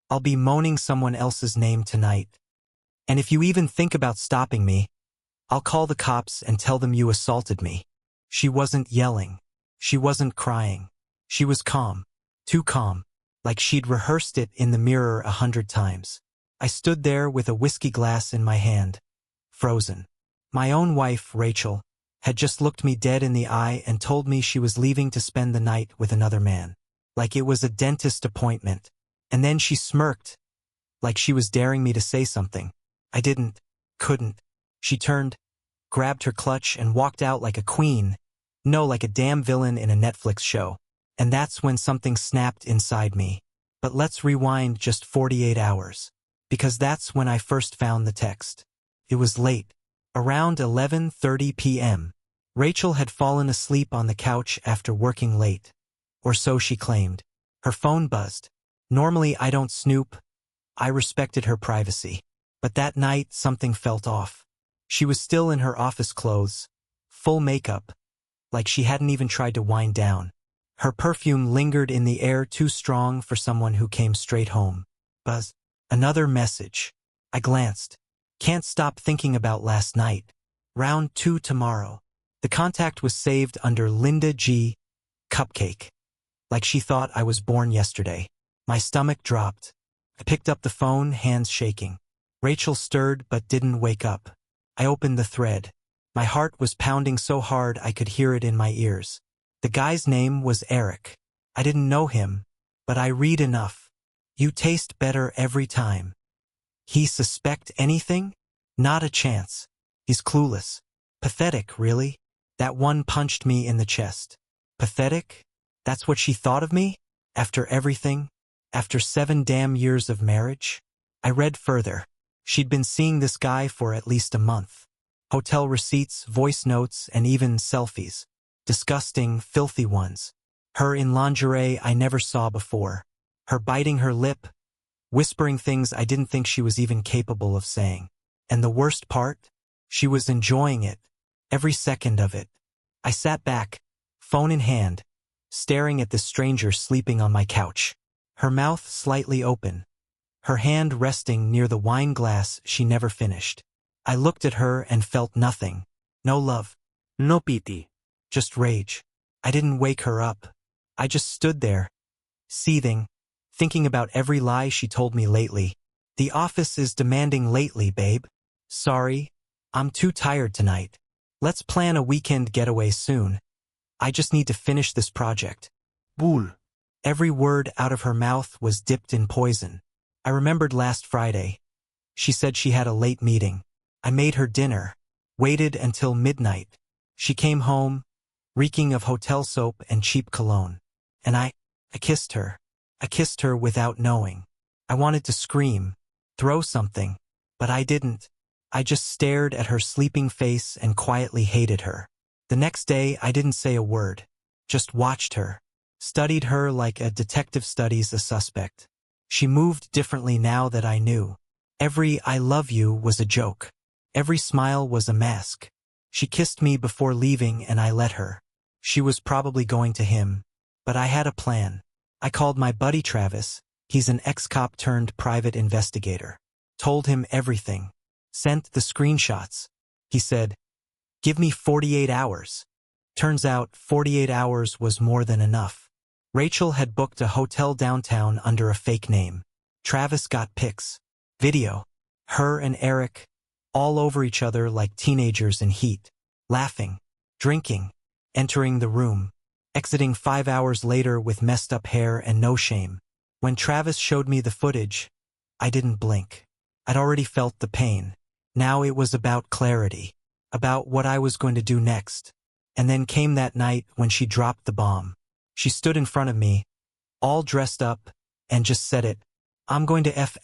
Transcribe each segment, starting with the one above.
I'll be moaning someone else's name tonight. And if you even think about stopping me, I'll call the cops and tell them you assaulted me." She wasn't yelling. She wasn't crying. She was calm. Too calm. Like she'd rehearsed it in the mirror 100 times. I stood there with a whiskey glass in my hand, frozen. My own wife, Rachel, had just looked me dead in the eye and told me she was leaving to spend the night with another man. Like it was a dentist appointment. And then she smirked, like she was daring me to say something. I couldn't. She turned, grabbed her clutch and walked out like a queen. No, like a damn villain in a Netflix show. And that's when something snapped inside me. But let's rewind just 48 hours. Because that's when I first found the text. It was late. Around 11:30 p.m. Rachel had fallen asleep on the couch after working late. Or so she claimed. Her phone buzzed. Normally I don't snoop. I respected her privacy. But that night something felt off. She was still in her office clothes, full makeup, like she hadn't even tried to wind down. Her perfume lingered in the air, too strong for someone who came straight home. Buzz. Another message. I glanced. Can't stop thinking about last night. Round 2 tomorrow. The contact was saved under Linda G. Cupcake. Like she thought I was born yesterday. My stomach dropped. I picked up the phone, hands shaking. Rachel stirred but didn't wake up. I opened the thread. My heart was pounding so hard I could hear it in my ears. The guy's name was Eric. I didn't know him, but I read enough. You taste better every time. He suspect anything? Not a chance. He's clueless. Pathetic, really? That one punched me in the chest. Pathetic? That's what she thought of me? After everything? After 7 damn years of marriage? I read further. She'd been seeing this guy for at least a month. Hotel receipts, voice notes, and even selfies. Disgusting, filthy ones. Her in lingerie I never saw before. Her biting her lip, whispering things I didn't think she was even capable of saying. And the worst part? She was enjoying it. Every second of it. I sat back, phone in hand, staring at this stranger sleeping on my couch. Her mouth slightly open. Her hand resting near the wine glass she never finished. I looked at her and felt nothing. No love. No pity. Just rage. I didn't wake her up. I just stood there, seething, thinking about every lie she told me lately. The office is demanding lately, babe. Sorry, I'm too tired tonight. Let's plan a weekend getaway soon. I just need to finish this project. Bull. Every word out of her mouth was dipped in poison. I remembered last Friday. She said she had a late meeting. I made her dinner, waited until midnight. She came home, reeking of hotel soap and cheap cologne. And I kissed her. I kissed her without knowing. I wanted to scream, throw something, but I didn't. I just stared at her sleeping face and quietly hated her. The next day I didn't say a word, just watched her, studied her like a detective studies a suspect. She moved differently now that I knew. Every "I love you" was a joke. Every smile was a mask. She kissed me before leaving and I let her. She was probably going to him, but I had a plan. I called my buddy Travis. He's an ex-cop turned private investigator. Told him everything. Sent the screenshots. He said, "Give me 48 hours. Turns out 48 hours was more than enough. Rachel had booked a hotel downtown under a fake name. Travis got pics. Video. Her and Eric, all over each other like teenagers in heat. Laughing. Drinking. Entering the room. Exiting 5 hours later with messed up hair and no shame. When Travis showed me the footage, I didn't blink. I'd already felt the pain. Now it was about clarity. About what I was going to do next. And then came that night when she dropped the bomb. She stood in front of me, all dressed up, and just said it. "I'm going to F**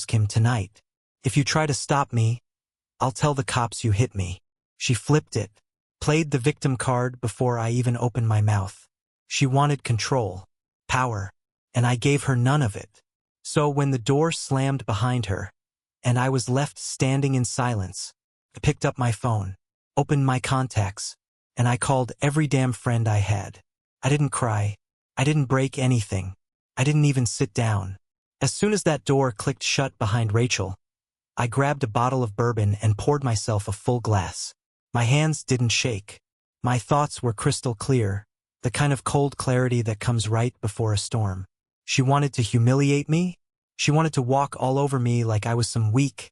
him tonight. If you try to stop me, I'll tell the cops you hit me." She flipped it, played the victim card before I even opened my mouth. She wanted control, power, and I gave her none of it. So when the door slammed behind her, and I was left standing in silence, I picked up my phone, opened my contacts, and I called every damn friend I had. I didn't cry. I didn't break anything. I didn't even sit down. As soon as that door clicked shut behind Rachel, I grabbed a bottle of bourbon and poured myself a full glass. My hands didn't shake. My thoughts were crystal clear, the kind of cold clarity that comes right before a storm. She wanted to humiliate me. She wanted to walk all over me like I was some weak,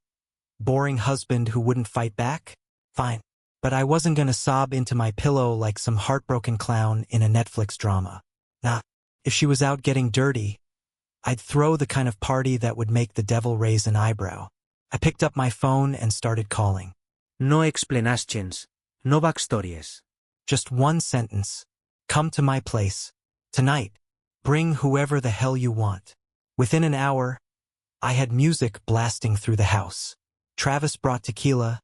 boring husband who wouldn't fight back. Fine. But I wasn't gonna sob into my pillow like some heartbroken clown in a Netflix drama. Nah. If she was out getting dirty, I'd throw the kind of party that would make the devil raise an eyebrow. I picked up my phone and started calling. No explanations. No backstories. Just one sentence. Come to my place. Tonight. Bring whoever the hell you want. Within an hour, I had music blasting through the house. Travis brought tequila,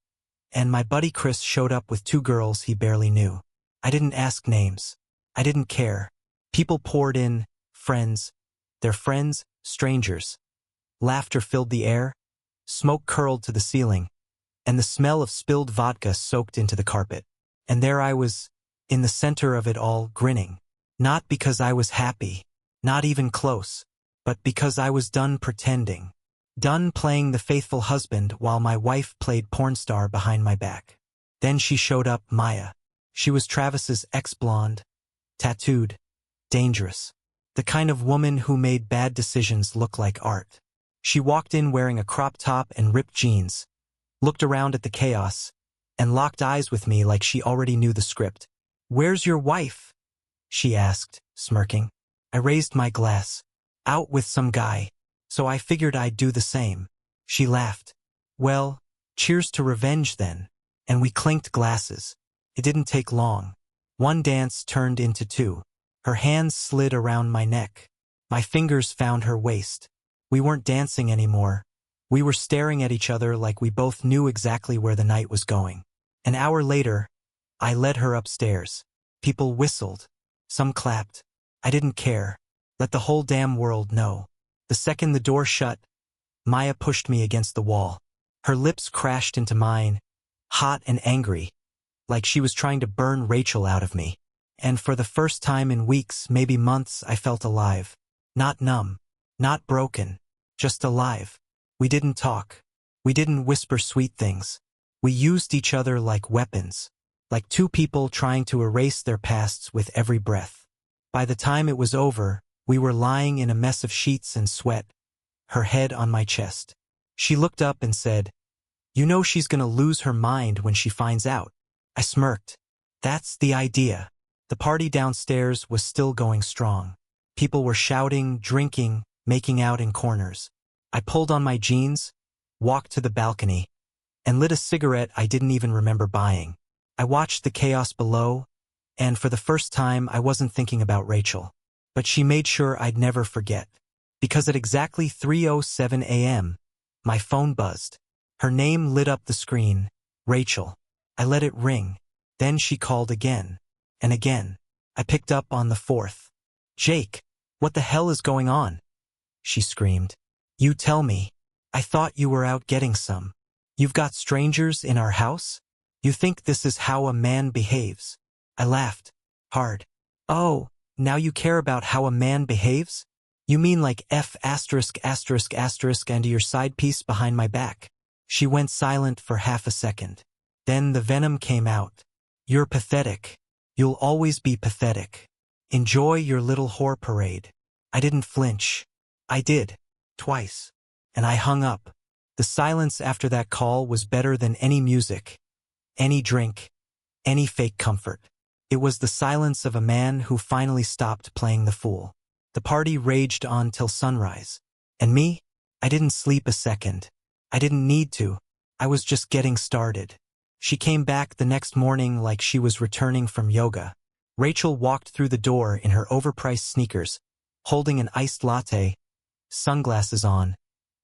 and my buddy Chris showed up with two girls he barely knew. I didn't ask names. I didn't care. People poured in, friends, their friends, strangers. Laughter filled the air, smoke curled to the ceiling, and the smell of spilled vodka soaked into the carpet. And there I was, in the center of it all, grinning. Not because I was happy, not even close, but because I was done pretending. Done playing the faithful husband while my wife played porn star behind my back. Then she showed up, Maya. She was Travis's ex-blonde, tattooed, dangerous. The kind of woman who made bad decisions look like art. She walked in wearing a crop top and ripped jeans, looked around at the chaos, and locked eyes with me like she already knew the script. "Where's your wife?" she asked, smirking. I raised my glass. "Out with some guy. So I figured I'd do the same." She laughed. "Well, cheers to revenge then." And we clinked glasses. It didn't take long. One dance turned into two. Her hands slid around my neck. My fingers found her waist. We weren't dancing anymore. We were staring at each other like we both knew exactly where the night was going. An hour later, I led her upstairs. People whistled. Some clapped. I didn't care. Let the whole damn world know. The second the door shut, Maya pushed me against the wall. Her lips crashed into mine, hot and angry, like she was trying to burn Rachel out of me. And for the first time in weeks, maybe months, I felt alive. Not numb, not broken, just alive. We didn't talk. We didn't whisper sweet things. We used each other like weapons, like two people trying to erase their pasts with every breath. By the time it was over, we were lying in a mess of sheets and sweat, her head on my chest. She looked up and said, "You know she's gonna lose her mind when she finds out." I smirked. That's the idea. The party downstairs was still going strong. People were shouting, drinking, making out in corners. I pulled on my jeans, walked to the balcony, and lit a cigarette I didn't even remember buying. I watched the chaos below, and for the first time I wasn't thinking about Rachel. But she made sure I'd never forget. Because at exactly 3:07 a.m., my phone buzzed. Her name lit up the screen, Rachel. I let it ring. Then she called again. And again. I picked up on the fourth. "Jake, what the hell is going on?" she screamed. "You tell me. I thought you were out getting some. You've got strangers in our house? You think this is how a man behaves?" I laughed. Hard. "Oh, now you care about how a man behaves? You mean like F*** and your side piece behind my back?" She went silent for half a second. Then the venom came out. "You're pathetic. You'll always be pathetic. Enjoy your little whore parade." I didn't flinch. I did. Twice. And I hung up. The silence after that call was better than any music, any drink, any fake comfort. It was the silence of a man who finally stopped playing the fool. The party raged on till sunrise. And me? I didn't sleep a second. I didn't need to. I was just getting started. She came back the next morning like she was returning from yoga. Rachel walked through the door in her overpriced sneakers, holding an iced latte, sunglasses on,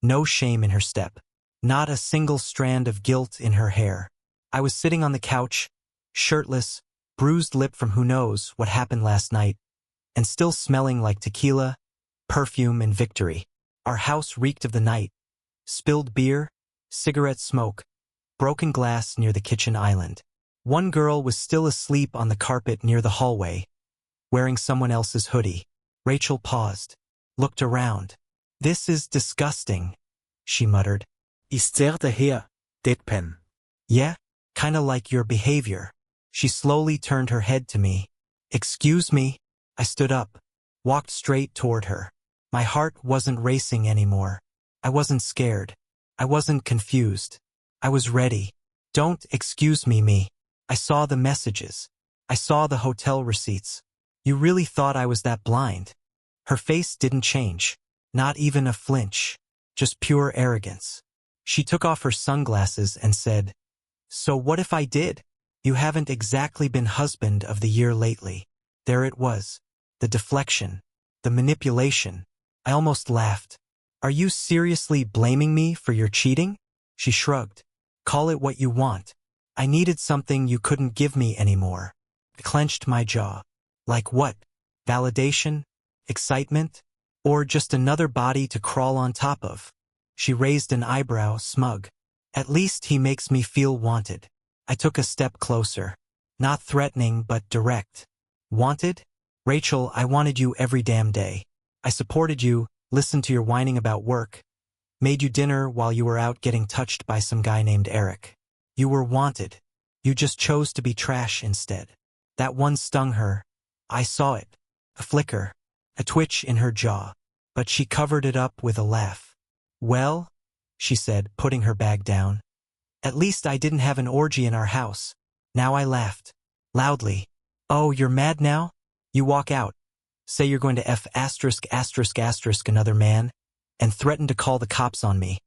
no shame in her step, not a single strand of guilt in her hair. I was sitting on the couch, shirtless, bruised lip from who knows what happened last night, and still smelling like tequila, perfume, and victory. Our house reeked of the night. Spilled beer, cigarette smoke, broken glass near the kitchen island. One girl was still asleep on the carpet near the hallway, wearing someone else's hoodie. Rachel paused, looked around. This is disgusting, she muttered. He stared at her, deadpan. Yeah? Kinda like your behavior. She slowly turned her head to me. Excuse me? I stood up, walked straight toward her. My heart wasn't racing anymore. I wasn't scared. I wasn't confused. I was ready. Don't excuse me. I saw the messages. I saw the hotel receipts. You really thought I was that blind? Her face didn't change. Not even a flinch. Just pure arrogance. She took off her sunglasses and said, "So what if I did? You haven't exactly been husband of the year lately." There it was. The deflection. The manipulation. I almost laughed. Are you seriously blaming me for your cheating? She shrugged. Call it what you want. I needed something you couldn't give me anymore. I clenched my jaw. Like what? Validation? Excitement? Or just another body to crawl on top of? She raised an eyebrow, smug. At least he makes me feel wanted. I took a step closer. Not threatening, but direct. Wanted? Rachel, I wanted you every damn day. I supported you, listened to your whining about work, made you dinner while you were out getting touched by some guy named Eric. You were wanted. You just chose to be trash instead. That one stung her. I saw it. A flicker. A twitch in her jaw. But she covered it up with a laugh. Well, she said, putting her bag down. At least I didn't have an orgy in our house. Now I laughed. Loudly. Oh, you're mad now? You walk out. Say you're going to F*** another man, and threaten to call the cops on me.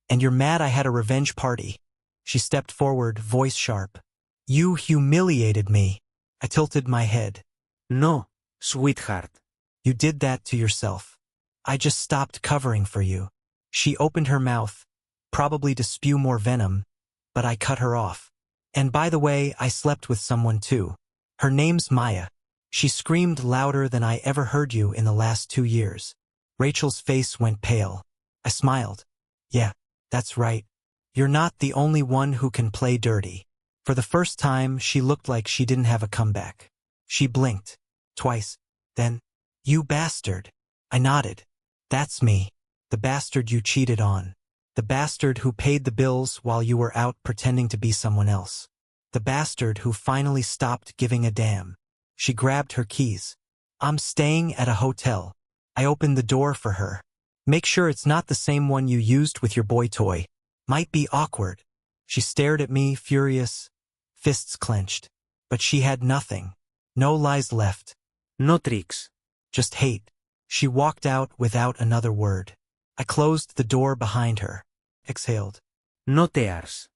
And you're mad I had a revenge party. She stepped forward, voice sharp. You humiliated me. I tilted my head. No, sweetheart. You did that to yourself. I just stopped covering for you. She opened her mouth, probably to spew more venom, but I cut her off. And by the way, I slept with someone too. Her name's Maya. She screamed louder than I ever heard you in the last 2 years. Rachel's face went pale. I smiled. Yeah, that's right. You're not the only one who can play dirty. For the first time, she looked like she didn't have a comeback. She blinked. Twice. Then, you bastard. I nodded. That's me. The bastard you cheated on. The bastard who paid the bills while you were out pretending to be someone else. The bastard who finally stopped giving a damn. She grabbed her keys. I'm staying at a hotel. I opened the door for her. Make sure it's not the same one you used with your boy toy. Might be awkward. She stared at me, furious, fists clenched. But she had nothing. No lies left. No tricks. Just hate. She walked out without another word. I closed the door behind her. Exhaled. No tears.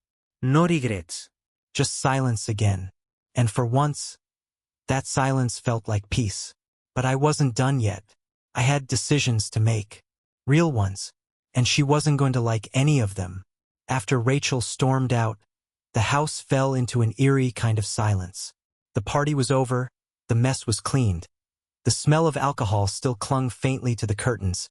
No regrets. Just silence again. And for once, that silence felt like peace. But I wasn't done yet. I had decisions to make. Real ones. And she wasn't going to like any of them. After Rachel stormed out, the house fell into an eerie kind of silence. The party was over. The mess was cleaned. The smell of alcohol still clung faintly to the curtains,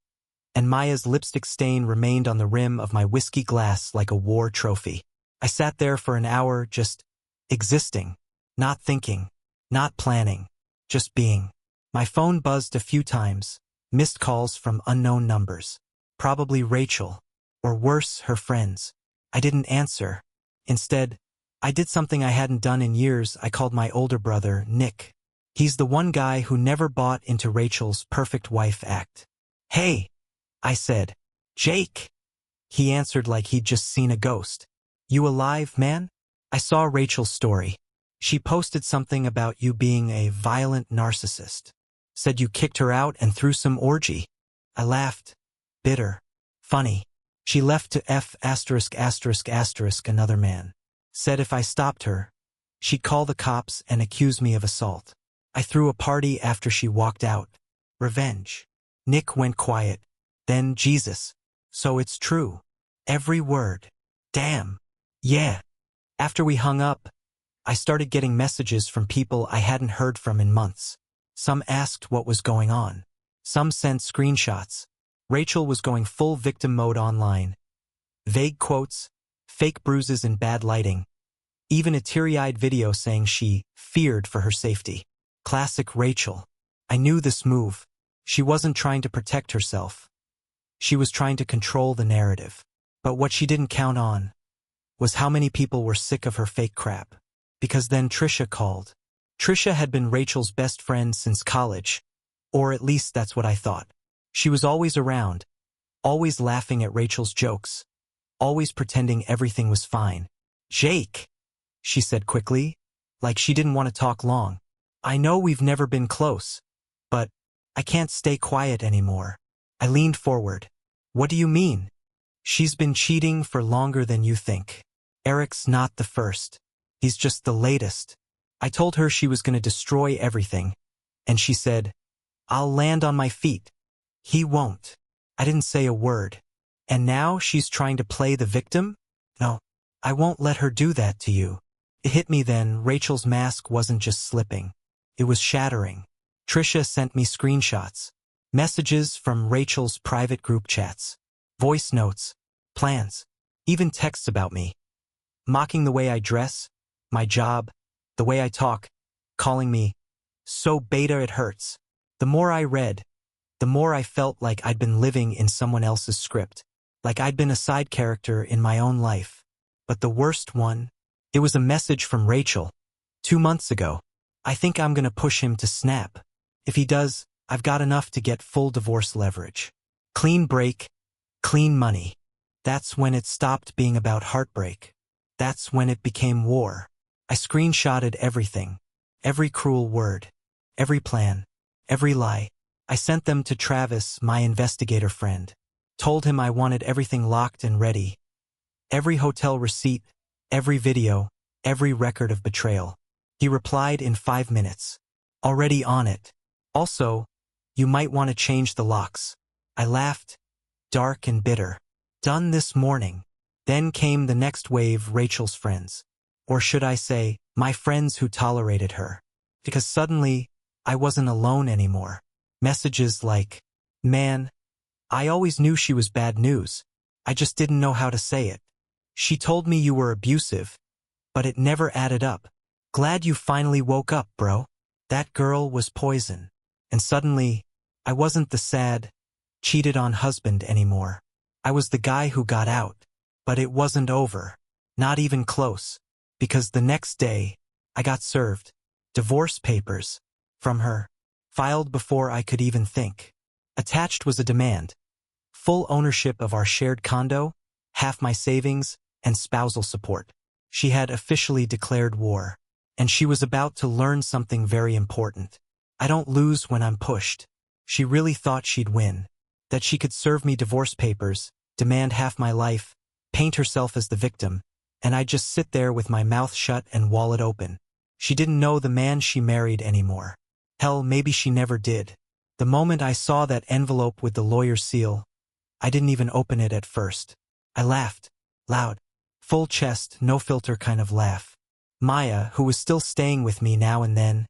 and Maya's lipstick stain remained on the rim of my whiskey glass like a war trophy. I sat there for an hour just existing, not thinking, not planning, just being. My phone buzzed a few times, missed calls from unknown numbers. Probably Rachel, or worse, her friends. I didn't answer. Instead, I did something I hadn't done in years. I called my older brother, Nick. He's the one guy who never bought into Rachel's perfect wife act. Hey, I said. Jake. He answered like he'd just seen a ghost. You alive, man? I saw Rachel's story. She posted something about you being a violent narcissist. Said you kicked her out and threw some orgy. I laughed. Bitter. Funny. She left to F*** another man. Said if I stopped her, she'd call the cops and accuse me of assault. I threw a party after she walked out. Revenge. Nick went quiet. Then Jesus. So it's true. Every word. Damn. Yeah. After we hung up, I started getting messages from people I hadn't heard from in months. Some asked what was going on. Some sent screenshots. Rachel was going full victim mode online. Vague quotes, fake bruises and bad lighting. Even a teary-eyed video saying she feared for her safety. Classic Rachel. I knew this move. She wasn't trying to protect herself. She was trying to control the narrative. But what she didn't count on was how many people were sick of her fake crap. Because then Trisha called. Trisha had been Rachel's best friend since college, or at least that's what I thought. She was always around, always laughing at Rachel's jokes, always pretending everything was fine. "Jake," she said quickly, like she didn't want to talk long. "I know we've never been close, but I can't stay quiet anymore." I leaned forward. "What do you mean?" "She's been cheating for longer than you think. Eric's not the first. He's just the latest." I told her she was going to destroy everything, and she said, "I'll land on my feet." "He won't." I didn't say a word. "And now she's trying to play the victim?" "No, I won't let her do that to you." It hit me then, Rachel's mask wasn't just slipping. It was shattering. Trisha sent me screenshots, messages from Rachel's private group chats, voice notes, plans, even texts about me, mocking the way I dress, my job, the way I talk, calling me so beta it hurts. The more I read, the more I felt like I'd been living in someone else's script, like I'd been a side character in my own life. But the worst one, it was a message from Rachel, 2 months ago. "I think I'm gonna push him to snap. If he does, I've got enough to get full divorce leverage. Clean break, clean money." That's when it stopped being about heartbreak. That's when it became war. I screenshotted everything, every cruel word, every plan, every lie. I sent them to Travis, my investigator friend. Told him I wanted everything locked and ready. Every hotel receipt, every video, every record of betrayal. He replied in 5 minutes. "Already on it. Also, you might want to change the locks." I laughed, dark and bitter. "Done this morning." Then came the next wave, Rachel's friends. Or should I say, my friends who tolerated her. Because suddenly, I wasn't alone anymore. Messages like, "Man, I always knew she was bad news. I just didn't know how to say it. She told me you were abusive, but it never added up. Glad you finally woke up, bro. That girl was poison." And suddenly, I wasn't the sad, cheated on husband anymore. I was the guy who got out. But it wasn't over. Not even close. Because the next day, I got served divorce papers from her, filed before I could even think. Attached was a demand: full ownership of our shared condo, half my savings, and spousal support. She had officially declared war. And she was about to learn something very important. I don't lose when I'm pushed. She really thought she'd win. That she could serve me divorce papers, demand half my life, paint herself as the victim, and I'd just sit there with my mouth shut and wallet open. She didn't know the man she married anymore. Hell, maybe she never did. The moment I saw that envelope with the lawyer's seal, I didn't even open it at first. I laughed. Loud. Full chest, no filter kind of laugh. Maya, who was still staying with me now and then,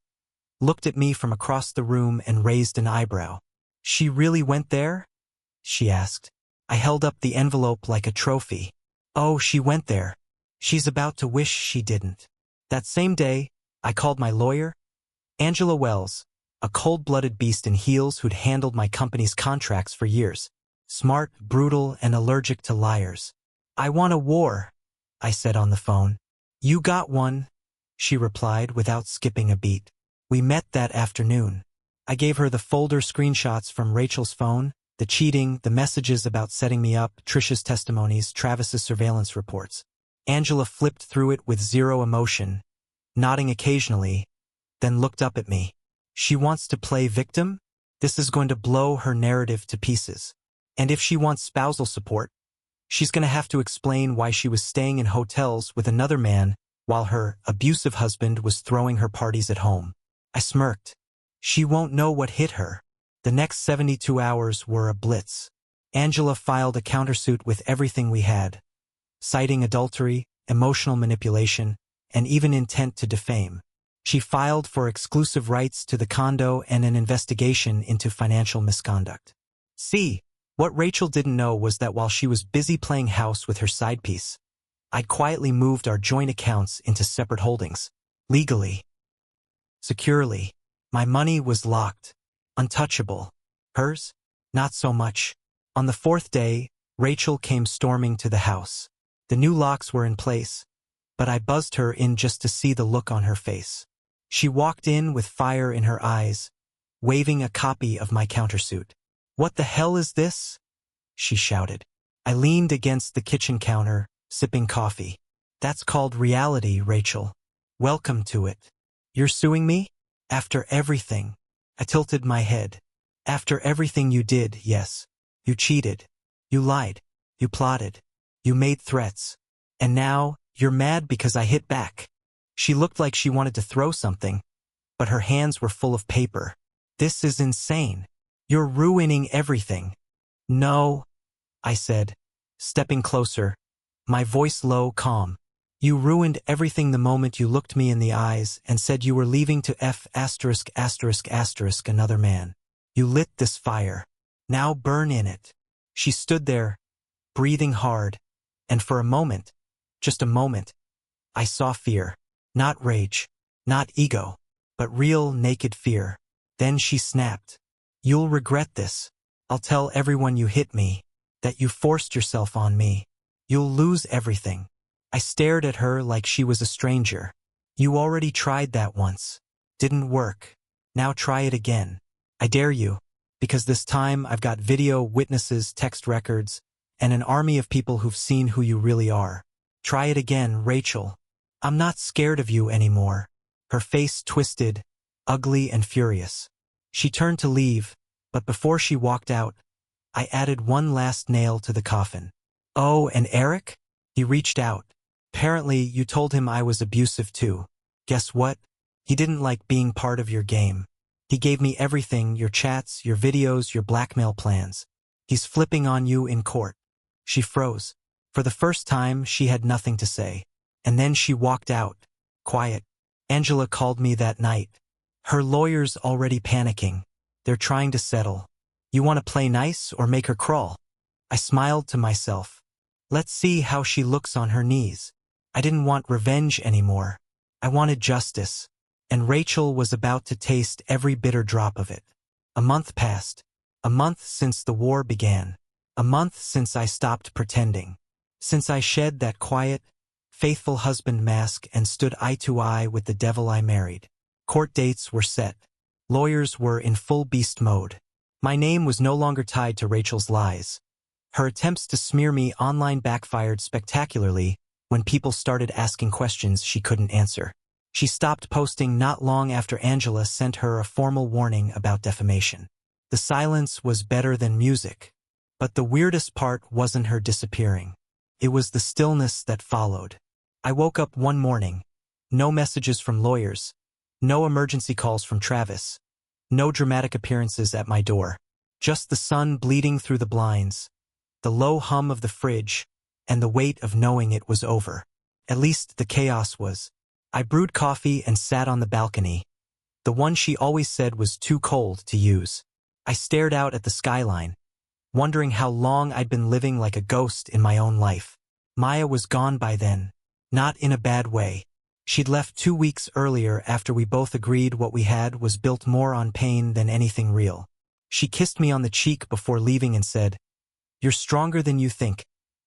looked at me from across the room and raised an eyebrow. "She really went there?" she asked. I held up the envelope like a trophy. "Oh, she went there. She's about to wish she didn't." That same day, I called my lawyer, Angela Wells, a cold-blooded beast in heels who'd handled my company's contracts for years. Smart, brutal, and allergic to liars. "I want a war," I said on the phone. "You got one," she replied without skipping a beat. We met that afternoon. I gave her the folder screenshots from Rachel's phone, the cheating, the messages about setting me up, Trisha's testimonies, Travis's surveillance reports. Angela flipped through it with zero emotion, nodding occasionally, then looked up at me. She wants to play victim? This is going to blow her narrative to pieces. And if she wants spousal support, she's going to have to explain why she was staying in hotels with another man while her abusive husband was throwing her parties at home. I smirked. She won't know what hit her. The next 72 hours were a blitz. Angela filed a countersuit with everything we had, citing adultery, emotional manipulation, and even intent to defame. She filed for exclusive rights to the condo and an investigation into financial misconduct. See, what Rachel didn't know was that while she was busy playing house with her side piece, I'd quietly moved our joint accounts into separate holdings. Legally. Securely. My money was locked. Untouchable. Hers? Not so much. On the fourth day, Rachel came storming to the house. The new locks were in place, but I buzzed her in just to see the look on her face. She walked in with fire in her eyes, waving a copy of my countersuit. "What the hell is this?" she shouted. I leaned against the kitchen counter, sipping coffee. "That's called reality, Rachel. Welcome to it." "You're suing me?" "After everything." I tilted my head. "After everything you did, yes. You cheated. You lied. You plotted. You made threats. And now, you're mad because I hit back." She looked like she wanted to throw something, but her hands were full of paper. "This is insane. You're ruining everything." "No," I said, stepping closer, my voice low, calm. "You ruined everything the moment you looked me in the eyes and said you were leaving to another man. You lit this fire. Now burn in it." She stood there, breathing hard, and for a moment, just a moment, I saw fear. Not rage, not ego, but real, naked fear. Then she snapped. "You'll regret this. I'll tell everyone you hit me, that you forced yourself on me. You'll lose everything." I stared at her like she was a stranger. "You already tried that once. Didn't work. Now try it again. I dare you, because this time I've got video, witnesses, text records, and an army of people who've seen who you really are. Try it again, Rachel. I'm not scared of you anymore." Her face twisted, ugly and furious. She turned to leave, but before she walked out, I added one last nail to the coffin. "Oh, and Eric?" He reached out. "Apparently, you told him I was abusive too. Guess what? He didn't like being part of your game. He gave me everything, your chats, your videos, your blackmail plans. He's flipping on you in court." She froze. For the first time, she had nothing to say. And then she walked out, quiet. Angela called me that night. Her lawyer's already panicking. They're trying to settle. "You want to play nice or make her crawl?" I smiled to myself. Let's see how she looks on her knees. I didn't want revenge anymore. I wanted justice. And Rachel was about to taste every bitter drop of it. A month passed. A month since the war began. A month since I stopped pretending. Since I shed that quiet, faithful husband mask and stood eye to eye with the devil I married. Court dates were set. Lawyers were in full beast mode. My name was no longer tied to Rachel's lies. Her attempts to smear me online backfired spectacularly when people started asking questions she couldn't answer. She stopped posting not long after Angela sent her a formal warning about defamation. The silence was better than music. But the weirdest part wasn't her disappearing. It was the stillness that followed. I woke up one morning. No messages from lawyers. No emergency calls from Travis. No dramatic appearances at my door. Just the sun bleeding through the blinds, the low hum of the fridge, and the weight of knowing it was over. At least the chaos was. I brewed coffee and sat on the balcony, the one she always said was too cold to use. I stared out at the skyline, wondering how long I'd been living like a ghost in my own life. Maya was gone by then, not in a bad way. She'd left 2 weeks earlier after we both agreed what we had was built more on pain than anything real. She kissed me on the cheek before leaving and said, "You're stronger than you think,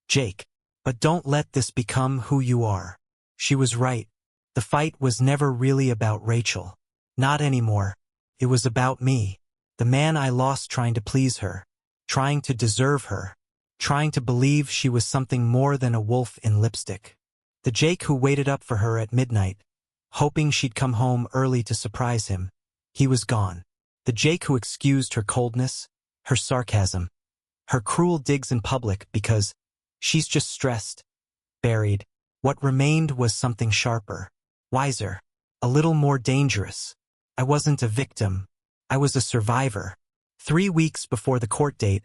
Jake, but don't let this become who you are." She was right. The fight was never really about Rachel. Not anymore. It was about me, the man I lost trying to please her, trying to deserve her, trying to believe she was something more than a wolf in lipstick. The Jake who waited up for her at midnight, hoping she'd come home early to surprise him. He was gone. The Jake who excused her coldness, her sarcasm, her cruel digs in public because she's just stressed, buried. What remained was something sharper, wiser, a little more dangerous. I wasn't a victim. I was a survivor. 3 weeks before the court date,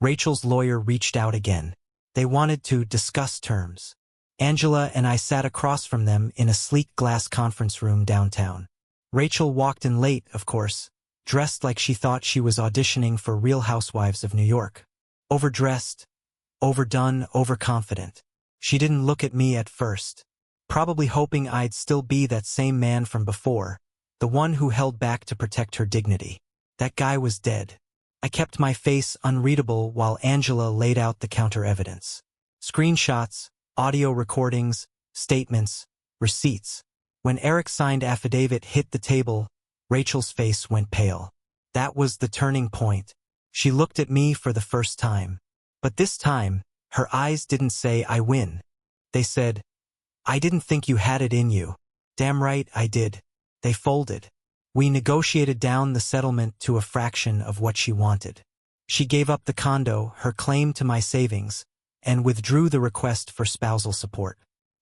Rachel's lawyer reached out again. They wanted to discuss terms. Angela and I sat across from them in a sleek glass conference room downtown. Rachel walked in late, of course, dressed like she thought she was auditioning for Real Housewives of New York. Overdressed, overdone, overconfident. She didn't look at me at first, probably hoping I'd still be that same man from before, the one who held back to protect her dignity. That guy was dead. I kept my face unreadable while Angela laid out the counter-evidence. Screenshots, audio recordings, statements, receipts. When Eric's signed affidavit hit the table, Rachel's face went pale. That was the turning point. She looked at me for the first time. But this time, her eyes didn't say, "I win." They said, "I didn't think you had it in you." Damn right, I did. They folded. We negotiated down the settlement to a fraction of what she wanted. She gave up the condo, her claim to my savings, and withdrew the request for spousal support.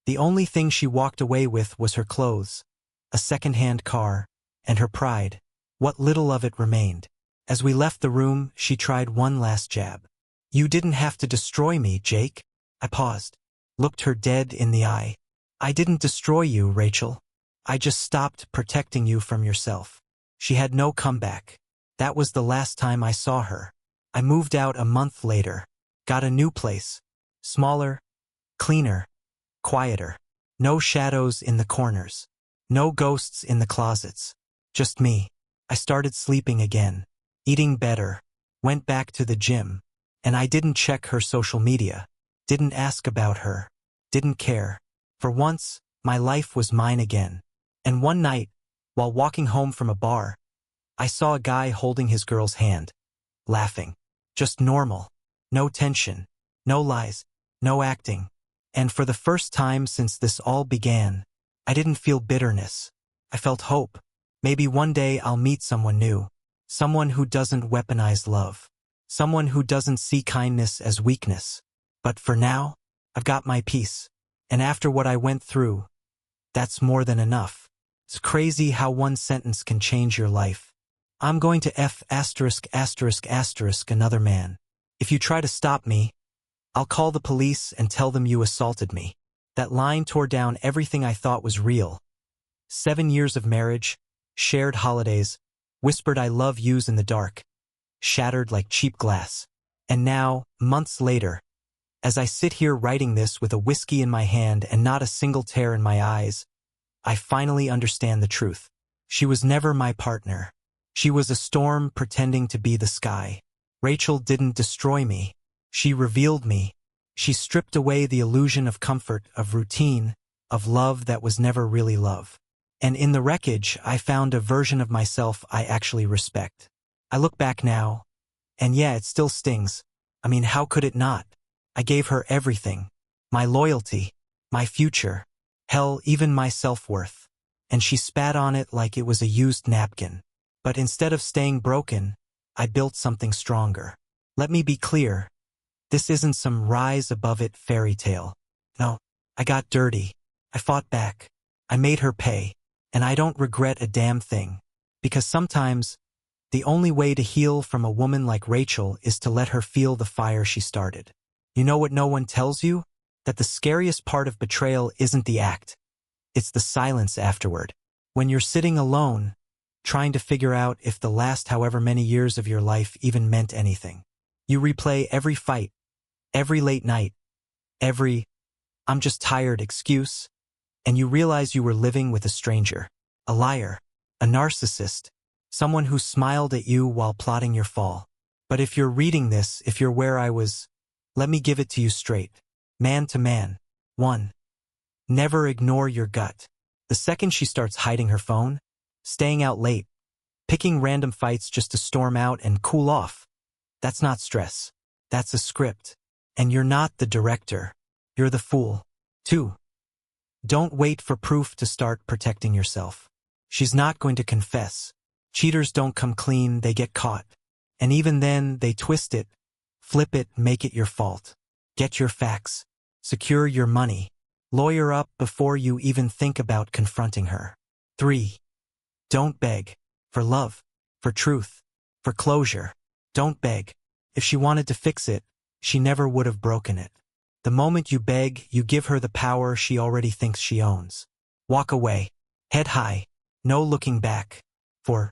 The only thing she walked away with was her clothes, a second-hand car, and her pride. What little of it remained. As we left the room, she tried one last jab. "You didn't have to destroy me, Jake." I paused, looked her dead in the eye. "I didn't destroy you, Rachel. I just stopped protecting you from yourself." She had no comeback. That was the last time I saw her. I moved out a month later, got a new place. Smaller, cleaner, quieter. No shadows in the corners. No ghosts in the closets. Just me. I started sleeping again, eating better, went back to the gym, and I didn't check her social media, didn't ask about her, didn't care. For once, my life was mine again. And one night, while walking home from a bar, I saw a guy holding his girl's hand, laughing. Just normal. No tension. No lies. No acting. And for the first time since this all began, I didn't feel bitterness. I felt hope. Maybe one day I'll meet someone new. Someone who doesn't weaponize love. Someone who doesn't see kindness as weakness. But for now, I've got my peace. And after what I went through, that's more than enough. It's crazy how one sentence can change your life. I'm going to F*** another man. If you try to stop me, I'll call the police and tell them you assaulted me. That line tore down everything I thought was real. 7 years of marriage, shared holidays, whispered I love yous in the dark, shattered like cheap glass. And now, months later, as I sit here writing this with a whiskey in my hand and not a single tear in my eyes, I finally understand the truth. She was never my partner. She was a storm pretending to be the sky. Rachel didn't destroy me. She revealed me. She stripped away the illusion of comfort, of routine, of love that was never really love. And in the wreckage, I found a version of myself I actually respect. I look back now, and yeah, it still stings. I mean, how could it not? I gave her everything. My loyalty, my future, hell, even my self-worth. And she spat on it like it was a used napkin. But instead of staying broken, I built something stronger. Let me be clear. This isn't some rise above it fairy tale. No, I got dirty. I fought back. I made her pay. And I don't regret a damn thing. Because sometimes, the only way to heal from a woman like Rachel is to let her feel the fire she started. You know what no one tells you? That the scariest part of betrayal isn't the act. It's the silence afterward. When you're sitting alone, trying to figure out if the last however many years of your life even meant anything. You replay every fight, every late night, every "I'm just tired" excuse, and you realize you were living with a stranger, a liar, a narcissist, someone who smiled at you while plotting your fall. But if you're reading this, if you're where I was, let me give it to you straight. Man to man. 1. Never ignore your gut. The second she starts hiding her phone, staying out late, picking random fights just to storm out and cool off, that's not stress. That's a script. And you're not the director. You're the fool. 2. Don't wait for proof to start protecting yourself. She's not going to confess. Cheaters don't come clean, they get caught. And even then, they twist it, flip it, make it your fault. Get your facts. Secure your money. Lawyer up before you even think about confronting her. 3. Don't beg. For love. For truth. For closure. Don't beg. If she wanted to fix it, she never would have broken it. The moment you beg, you give her the power she already thinks she owns. Walk away. Head high. No looking back. For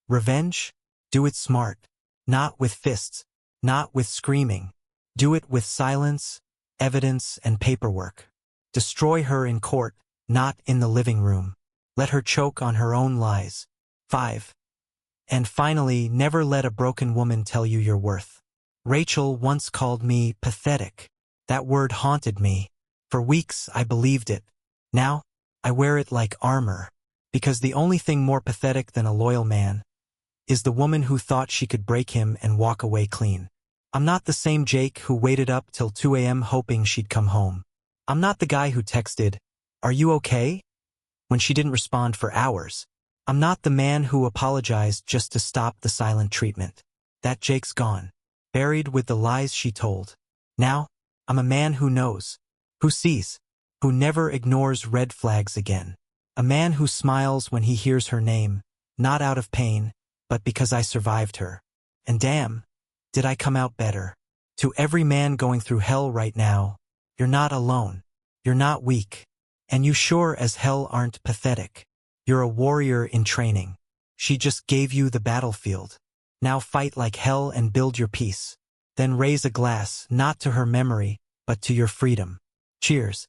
revenge? Do it smart. Not with fists. Not with screaming. Do it with silence, evidence, and paperwork. Destroy her in court, not in the living room. Let her choke on her own lies. 5. And finally, never let a broken woman tell you your worth. Rachel once called me pathetic. That word haunted me. For weeks, I believed it. Now, I wear it like armor. Because the only thing more pathetic than a loyal man is the woman who thought she could break him and walk away clean. I'm not the same Jake who waited up till 2 a.m. hoping she'd come home. I'm not the guy who texted, "Are you okay?" when she didn't respond for hours. I'm not the man who apologized just to stop the silent treatment. That Jake's gone, buried with the lies she told. Now, I'm a man who knows, who sees, who never ignores red flags again. A man who smiles when he hears her name, not out of pain, but because I survived her. And damn, did I come out better. To every man going through hell right now, you're not alone. You're not weak. And you sure as hell aren't pathetic. You're a warrior in training. She just gave you the battlefield. Now fight like hell and build your peace. Then raise a glass, not to her memory, but to your freedom. Cheers.